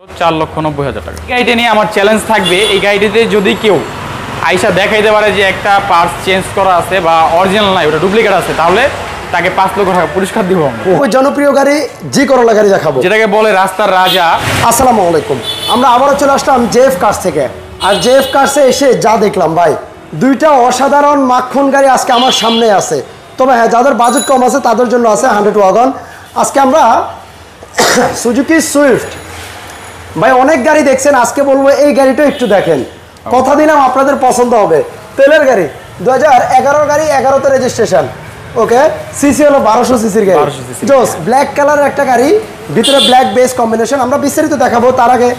4,90,000 টাকা। এই গাড়িটা নিয়ে আমার চ্যালেঞ্জ থাকবে, এই গাড়িটিতে যদি কেউ আইসা দেখাইতে পারে যে একটা পার্টস চেঞ্জ করা আছে বা অরিজিনাল নাই, ওটা ডুপ্লিকেট আছে, তাহলে তাকে 5 লক্ষ টাকা পুরস্কার দিব। ওই জনপ্রিয় গাড়ি জি করোলা গাড়ি দেখাবো, যেটাকে বলে রাস্তার রাজা। আসসালামু আলাইকুম, আমরা আবারও চলে আসলাম জেএফ কার্স থেকে। আর জেএফ কার্সে এসে যা দেখলাম ভাই, দুইটা অসাধারণ মাখন গাড়ি আজকে আমার সামনে আছে। তবে হ্যাঁ, যাদের বাজেট কম আছে তাদের জন্য আছে 100 ওয়াগন। আজকে আমরা সুজুকি সুইফট ভাই, অনেক গাড়ি দেখছেন, আজকে বলবো এই গাড়িটা একটু দেখেন। কথা দিলাম আপনাদের পছন্দ হবে। তেলের গাড়ি, 2011 গাড়ি, 11তে রেজিস্ট্রেশন। ওকে, সিসি হলো 1200 সিসির গাড়ি। জোস ব্ল্যাক কালারের একটা গাড়ি, ভিতরে ব্ল্যাক বেস কম্বিনেশন। আমরা বিস্তারিত দেখাবো, তার আগে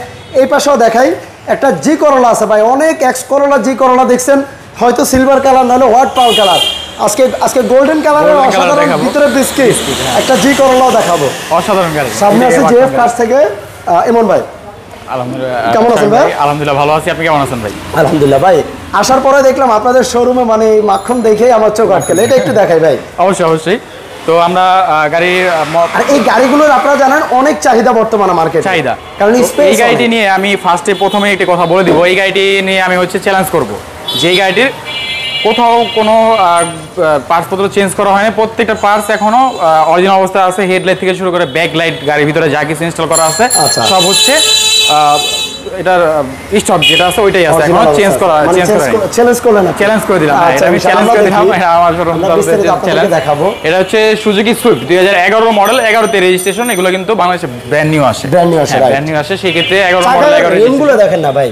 এই পাশেও দেখাই। একটা জি করোলা আছে ভাই, অনেক এক্স করোলা জি করোলা দেখছেন, হয়তো সিলভার কালার নাহলে হোয়াইট পাল কালার। আজকে গোল্ডেন কালারের অসাধারণ ভিতরে বিস্কিট একটা জি করোলাও দেখাবো, অসাধারণ গাড়ি। সামনে আছে জেএফ কার্স থেকে ইমন ভাই। কেমন আছেন ভাই? আলহামদুলিল্লাহ ভালো আছি, আপনি কেমন আছেন ভাই? আলহামদুলিল্লাহ ভাই, আসার পরে দেখলাম আপনাদের শোরুমে মানে মাখন দেখেই আমার চোখ আটকে, এটা একটু দেখাই ভাই। অবশ্যই অবশ্যই। তো আমরা গাড়ির আর এই গাড়িগুলোর আপনারা জানেন অনেক চাহিদা বর্তমানে মার্কেটে, চাহিদা, কারণ এই গাড়িটি নিয়ে আমি প্রথমে একটি কথা বলে দিব। এই গাড়িটি নিয়ে আমি চ্যালেঞ্জ করব যে এই গাড়িটির কোথাও কোনো পার্টসপত্র চেঞ্জ করা হয়নি, প্রত্যেকটা পার্টস এখনো অরিজিনাল অবস্থায় আছে। হেডলাইট থেকে শুরু করে ব্যাক লাইট, গাড়ির ভিতরে যা কিছু ইনস্টল করা আছে সব হচ্ছে এটার স্টক যেটা আছে ওইটাই আছে, এখনো চেঞ্জ করা চ্যালেঞ্জ করলেন না? চ্যালেঞ্জ করে দিলাম ভাই, আমি চ্যালেঞ্জ করে দিলাম। আমার চ্যালেঞ্জ দেখাবো। এটা হচ্ছে সুজুকি সুইফট 2011 মডেল, 11তে রেজিস্ট্রেশন। এগুলো কিন্তু বাংলাদেশে ব্র্যান্ড নিউ আসে, ব্র্যান্ড নিউ আসে। সেই ক্ষেত্রে 11 মডেল, 11 রিংগুলো দেখেন না ভাই,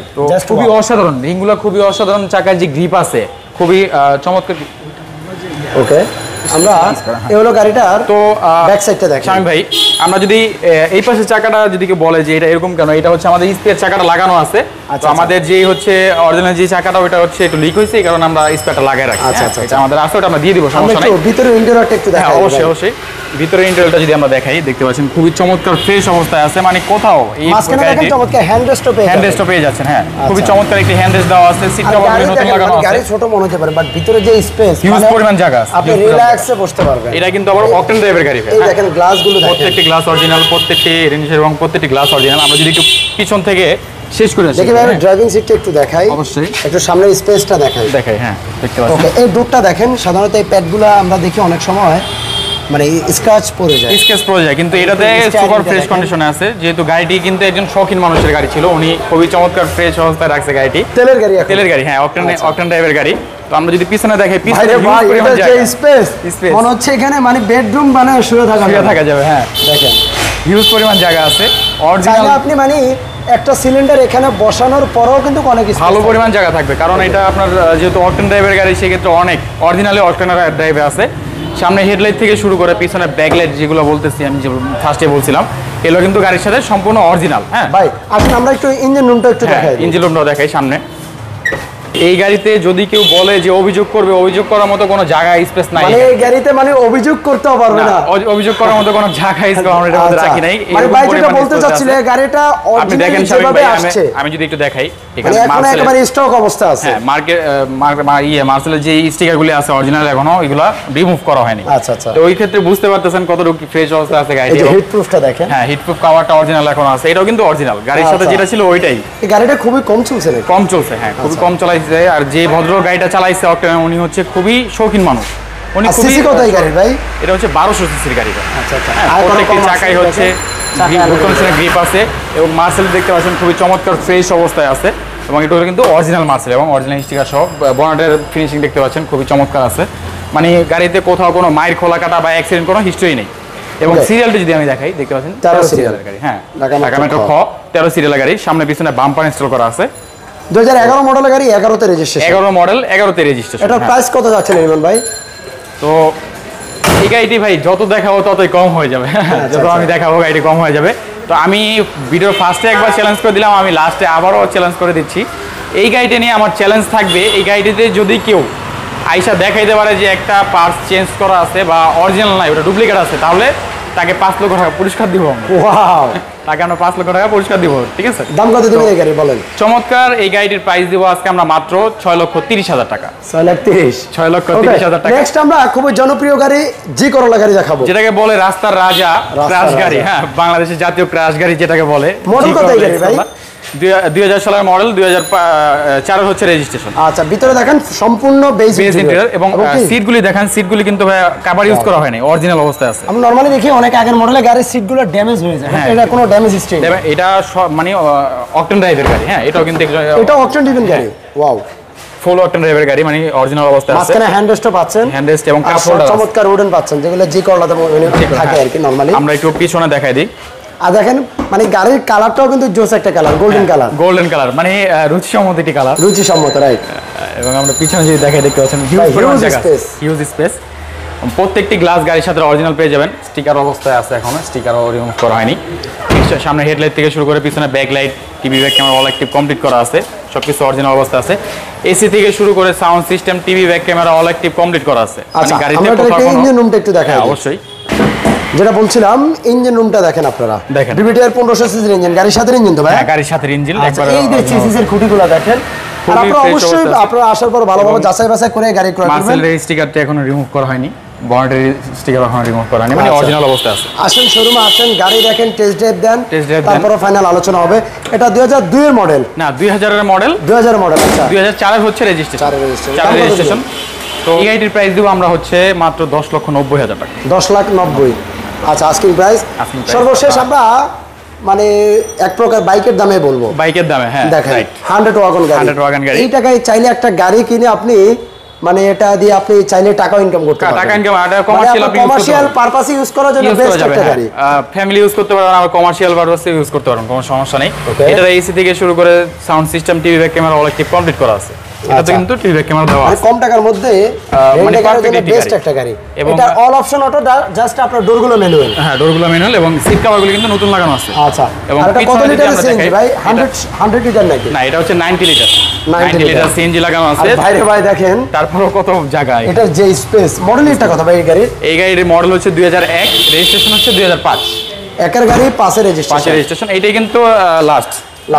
খুবই অসাধারণ রিংগুলো, খুবই অসাধারণ। চাকার যে গ্রিপ আছে খুবই চমৎকার। ওকে, আমরা এই হলো গাড়িটার তো ব্যাক সাইডটা দেখেন শামীম ভাই। আমরা যদি এই পাশের চাকাটা যদি কেউ বলে যে এটা এরকম কেন, এটা হচ্ছে আমাদের স্পেয়ার চাকাটা লাগানো আছে। তো আমাদের যে অরিজিনাল যে চাকাটা ওটা হচ্ছে একটু লিক হয়েছে, এই কারণে আমরা স্পেয়ারটা লাগাই রাখি। এটা আমাদের আছে, ওটা আমরা দিয়ে দিব, সমস্যা নাই। ভিতরে ইন্টেরিয়রটা একটু দেখাই। অবশ্যই অবশ্যই, ভিতরে ইন্টেরিয়রটা যদি আমরা দেখাই, দেখতে পাচ্ছেন খুবই চমৎকার ফ্রেশ অবস্থায় আছে। মানে কোথাও এই গাড়িতে চমৎকার হ্যান্ড রেস্টও পেয়ে যাচ্ছেন। হ্যাঁ, খুবই চমৎকার একটি হ্যান্ড রেস্ট দেওয়া আছে। সিট কভার নতুন লাগানো আছে। গাড়ি ছোট মনে হতে পারে, বাট ভিতরে যে স্পেস, হিউজ পরিমাণ জায়গা আছে, আপনি রিল্যাক্সে বসতে পারবেন। এটা কিন্তু আবার অকটেন ড্রাইভের গাড়ি। এই দেখেন গ্লাসগুলো দেখেন, প্রত্যেকটি গ্লাস অরিজিনাল, প্রত্যেকটি রেঞ্জের এবং প্রত্যেকটি গ্লাস অরিজিনাল। আমরা যদি একটু পিছন থেকে শেষ করে দেখি ভাই, ড্রাইভিং সিটটা একটু দেখাই। অবশ্যই, একটু সামনের স্পেসটা দেখাই। হ্যাঁ, দেখতে পাচ্ছেন। ওকে, এই ডোরটা দেখেন। সাধারণত এই প্যাডগুলো আমরা দেখি অনেক সময় মানে স্ক্র্যাচ পড়ে যায়, কিন্তু এটাতে সুপার ফ্রেশ কন্ডিশনে আছে। যেহেতু গাড়িটি কিন্তু একজন শৌখিন মানুষের গাড়ি ছিল, উনি খুবই চমৎকার ফ্রেশ অবস্থায় রাখছে গাড়িটি। তেলের গাড়ি, হ্যাঁ, অকটেন ড্রাইভের গাড়ি। তো আমরা যদি পিছনে দেখাই, পিছনে স্পেস মনে হচ্ছে এখানে মানে বেডরুম বানায় শুয়ে থাকা যাবে। হ্যাঁ, দেখেন হিউজ পরিমাণ জায়গা আছে। অরিজিনাল আপনি মানে একটা সিলিন্ডার এখানে বসানোর পরেও কিন্তু অনেক ভালো পরিমাণ জায়গা থাকবে, কারণ এটা আপনার যেহেতু অকটেন ড্রাইভের গাড়ি, সেক্ষেত্রে অনেক অরিজিনালি অকটেন ড্রাইভে আছে। সামনে হেডলাইট থেকে শুরু করে পিছনে ব্যাকলাইট যেগুলো বলতেছি আমি, যে ফার্স্টে বলছিলাম, এগুলো কিন্তু গাড়ির সাথে সম্পূর্ণ অরিজিনাল। হ্যাঁ ভাই, আসলে আমরা একটু ইঞ্জিন রুমটা একটু দেখাই। ইঞ্জিন রুমটাও দেখাই সামনে। এই গাড়িতে যদি কেউ বলে যে অভিযোগ করবে, অভিযোগ করার মতো কোনো জায়গা স্পেস নাই। মানে এই গাড়িতে মানে অভিযোগ করতেও পারবে না, অভিযোগ করার মতো কোনো জায়গা স্পেস আমরা এটার মধ্যে রাখি নাই। মানে ভাই যেটা বলতে চাচ্ছিল, এই গাড়িটা আপনি দেখেন যেভাবে আসছে, আমি যদি একটু দেখাই, এখানে একেবারে স্টক অবস্থা আছে। হ্যাঁ, মার্সেলের যে স্টিকারগুলো আছে অরিজিনাল, এখনো এগুলো রিমুভ করা হয়নি। আচ্ছা আচ্ছা, তো ওই ক্ষেত্রে বুঝতে পারতেছেন কতটুকু ফ্রেশ অবস্থা আছে গাড়িটি। এই যে হিটপ্রুফটা দেখেন, হ্যাঁ, হিটপ্রুফ কভারটা অরিজিনাল এখন আছে। এটাও কিন্তু অরিজিনাল, গাড়ির সাথে যেটা ছিল ওইটাই। এই গাড়িটা খুবই কম চলছে হ্যাঁ, খুবই কম চালাইছে। আর যে ভদ্র গাড়িটা চালাইছে অকটেন, উনি হচ্ছে খুবই শৌখিন মানুষ। উনি খুবই কত এই গাড়ি ভাই? এটা হচ্ছে 1200 সিসির গাড়ি। আচ্ছা আচ্ছা, প্রত্যেকটি চাকাই হচ্ছে গ্রিপ আছে, এবং মার্সেল দেখতে পাচ্ছেন খুবই চমৎকার ফ্রেশ অবস্থায় আছে। এবং এটা কিন্তু অরিজিনাল মার্সেল এবং অরিজিনাল স্টিকার সহ। বনেটের ফিনিশিং দেখতে পাচ্ছেন খুবই চমৎকার আছে। মানে গাড়িতে কোথাও কোনো মাইর খোলা কাটা বা অ্যাক্সিডেন্ট কোনো হিস্ট্রি নেই। এবং সিরিয়ালটি যদি আমি দেখাই, দেখতে পাচ্ছেন 13 সিরিয়ালের গাড়ি। হ্যাঁ, ঢাকা মেট্রো খ 13 সিরিয়ালের গাড়ি। সামনে পিছনে বাম্পার ইনস্টল করা আছে। 2011 মডেলের গাড়ি, 11তে রেজিস্ট্রেশন। 11 মডেল, 11তে রেজিস্ট্রেশন। এটার প্রাইস কত যাচ্ছে ইমন ভাই? তো এই গাড়িটি ভাই যত দেখাবো ততই কম হয়ে যাবে। যত আমি দেখাবো গাড়িটি কম হয়ে যাবে। তো আমি ভিডিওর ফার্স্টে একবার চ্যালেঞ্জ করে দিলাম, আমি লাস্টে আবারও চ্যালেঞ্জ করে দিচ্ছি। এই গাড়িটা নিয়ে আমার চ্যালেঞ্জ থাকবে, এই গাড়িটিতে যদি কেউ আইসা দেখাইতে পারে যে একটা পার্টস চেঞ্জ করা আছে বা অরিজিনাল নাই, ওটা ডুপ্লিকেট আছে, তাহলে তাকে 5 লক্ষ টাকা পুরস্কার দিব আমরা। ওয়াও, তাকে আমরা 5 লক্ষ টাকা পুরস্কার দিব, ঠিক আছে। দাম কত দিবেন এই গাড়ি বলেন? চমৎকার এই গাড়িটির প্রাইস দিব আজকে আমরা মাত্র 6,30,000 টাকা। 6,30,000। 6,30,000 টাকা। নেক্সট আমরা খুবই জনপ্রিয় গাড়ি জি করোলা গাড়ি দেখাবো, যেটাকে বলে রাস্তার রাজা, ক্রাশ গাড়ি। রাজা। হ্যাঁ, বাংলাদেশের জাতীয় ক্রাশ গাড়ি যেটাকে বলে। মডেল কত এই গাড়ি ভাই? 2000 সালের মডেল, 2004 হচ্ছে রেজিস্ট্রেশন। আচ্ছা, ভিতরে দেখেন সম্পূর্ণ বেজ বেস ইন্টেরিয়র এবং কি? সিটগুলি দেখেন, সিটগুলি কিন্তু ভাই কভার ইউজ করা হয়নি, অরিজিনাল অবস্থায় আছে। আমরা নরমালি দেখি অনেক আগের মডেলের গাড়ির সিটগুলো ড্যামেজ হয়ে যায়, হ্যাঁ। এটা কোনো ড্যামেজ হিস্ট্রি নেই। এটা মানে অকটেন ড্রাইভের গাড়ি। হ্যাঁ, এটাও কিন্তু এটা অকটেন ডিভেন গাড়ি। ওয়াও, ফুল অকটেন ড্রাইভের গাড়ি, মানে অরিজিনাল অবস্থায় আছে। মাঝখানে হ্যান্ড রেস্টও পাচ্ছেন, হ্যান্ড রেস্ট এবং আর কাপ হোল্ডার আছে। চমৎকার উডেন পাচ্ছেন, যেগুলো জি করলাতে থাকে আর কি নরমালি। আমরা একটু পিছনে দেখাই দিই। আর দেখেন মানে গাড়ির কালারটাও কিন্তু জোস একটা colour, golden colour, golden colour, মানে রুচিসম্মত একটি কালার। রুচি সম্মত, রাইট। এবং আমরা পিছনে যদি দেখাই দেখতে পাচ্ছেন হিউজ স্পেস। প্রত্যেকটি গ্লাস গাড়ির সাথে অরিজিনাল পেয়ে যাবেন। স্টিকার অবস্থায় আছে এখনো, স্টিকারও রিমুভ করা হয়নি। সামনে হেডলাইট থেকে শুরু করে পিছনে backlight, TV back camera all active complete করা আছে, সবকিছু অরিজিনাল অবস্থা আছে। এসি থেকে শুরু করে sound system, TV back camera all active complete করা আছে। আচ্ছা, গাড়িতে আমরা কোথাও কোনো ইঞ্জিন রুমটা একটু দেখাই। অবশ্যই, যেটা বলছিলাম ইঞ্জিন রুমটা দেখেন আপনারা, দেখেন ডিভিটিআর 1500 সিসির ইঞ্জিন, গাড়ির সাথে ইঞ্জিন তো ভাই। হ্যাঁ, গাড়ির সাথে ইঞ্জিন আচ্ছা, একবার এই যে সিসির খুঁটিগুলো দেখেন। আর খুবই আপনারা fresh অবশ্যই অবস্থা আছে। আপনারা আসার পর ভালোভাবে যাচাই বাছাই করে গাড়ি ক্রয় করবেন। মার্সেলের স্টিকারটা এখনো রিমুভ করা হয়নি, বনেটের স্টিকার এখনো রিমুভ করা হয়নি, মানে আচ্ছা। অরিজিনাল অবস্থায় আছে। আসেন শোরুমে, আসেন গাড়ি দেখেন, টেস্ট ড্রাইভ দেন, Test drive দেন। তারপরে ফাইনাল আলোচনা হবে। এটা 2002 এর মডেল, না 2000 এর মডেল, 2000 এর মডেল। আচ্ছা, 2004 এর হচ্ছে রেজিস্ট্রেশন। 4 রেজিস্ট্রেশন। 4 রেজিস্ট্রেশন। তো এই গাড়িটির প্রাইস দিব আমরা হচ্ছে মাত্র 10,90,000 টাকা। 10,90,000। আচ্ছা, আস্কিং প্রাইস। Asking price। সর্বশেষ আমরা মানে এক প্রকার বাইকের দামে বলবো, বাইকের দামে। হ্যাঁ, দেখেন রাইট। 100 ওয়াগন গাড়ি। 100 ওয়াগন গাড়ি। এই টাকায় চাইলে একটা গাড়ি কিনে আপনি মানে এটা দিয়ে আপনি চাইলে টাকা ইনকাম করতে পারবেন। টাকা ইনকাম, এটা কমার্শিয়াল কমার্শিয়াল পারপাসে ইউজ করার জন্য বেস্ট একটা গাড়ি। ফ্যামিলি ইউজ করতে পারবেন, আবার কমার্শিয়াল পারপাসে ইউজ করতে পারবেন, কোনো সমস্যা নেই। Okay. এটার এসি থেকে শুরু করে sound system, TV back camera all active complete করা আছে। এটাতে আচ্ছা। কিন্তু টিভি ব্যাক ক্যামেরা দেওয়া মানে আছে। কম টাকার মধ্যে মানে perfect বেস্ট গাড়ি। একটা গাড়ি। এবং এটা অল অপশন অটো, জাস্ট আপনার ডোরগুলো ম্যানুয়াল। হ্যাঁ, ডোরগুলো ম্যানুয়াল এবং সিট কভারগুলো কিন্তু নতুন লাগানো আছে। আচ্ছা, এবং আর এটা কত পিছনে যদি লিটারের আমরা সিএনজি দেখাই, ভাই? 100 লিটার নাকি? না, এটা হচ্ছে 90 লিটার। 90 90 লিটার সিএনজি লাগানো আর আছে। বাইরে ভাই দেখেন তারপরও কত জায়গায়। এটার যে স্পেস, মডেলটা কত ভাই এই গাড়ির? এই গাড়ির মডেল হচ্ছে 2001, রেজিস্ট্রেশন হচ্ছে 2005। একের গাড়ি 5 এর 5 রেজিস্ট্রেশন। রেজিস্ট্রেশন। এইটাই কিন্তু লাস্ট।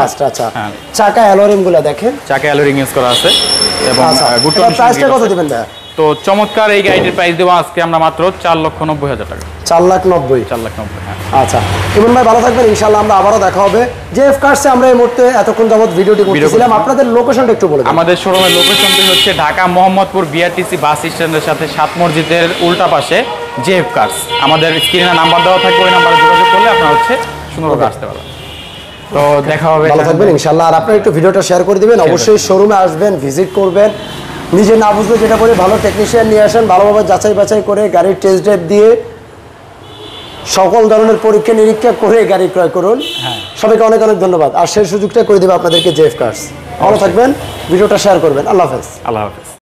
আচ্ছা। হ্যাঁ। চাকা অ্যালোরিম গুলো দেখেন। চাকা অ্যালোরিং ইউজ করা আছে এবং আচ্ছা, গুড এটা প্রাইসটা কত দিবেন ভাই? তো চমৎকার এই গাড়িটির প্রাইস দেবো আজকে আমরা মাত্র 4,90,000 টাকা। 4,90,000। 4,90,000, হ্যাঁ। আচ্ছা, ইমন ভাই ভালো থাকবেন, ইনশাআল্লাহ আমরা আবারও দেখা হবে। জেএফ কার্সে আমরা এই মুহূর্তে এতক্ষণ যাবত ভিডিওটি করতেছিলাম, আপনাদের লোকেশনটা একটু বলে দিন। আমাদের শোরুমের লোকেশনটি হচ্ছে ঢাকা মোহাম্মদপুর বিআরটিসি বাস স্ট্যান্ডের সাথে 7 মসজিদের উল্টা পাশে জেএফ কার্স। আমাদের স্ক্রিনে নাম্বার দেওয়া থাকবে, ওই নাম্বারে যোগাযোগ করলে আপনারা হচ্ছে সুন্দরভাবে আসতে পারবেন। তো দেখা হবে, ভালো থাকবেন ইনশাআল্লাহ। আর আপনারা একটু ভিডিওটা শেয়ার করে দিবেন, অবশ্যই শোরুমে আসবেন, ভিজিট করবেন, নিজে না বুঝলে যেটা করে ভালো টেকনিশিয়ান নিয়ে আসেন, ভালোভাবে যাচাই বাছাই করে গাড়ির টেস্ট ড্রাইভ দিয়ে সকল ধরনের পরীক্ষা নিরীক্ষা করে গাড়ি ক্রয় করুন। সবাইকে অনেক অনেক ধন্যবাদ। আর সেই সুযোগটা করে দেবে আপনাদেরকে জেএফ কার্স। ভালো থাকবেন, ভিডিওটা শেয়ার করবেন। আল্লাহ হাফেজ। আল্লাহ হাফেজ।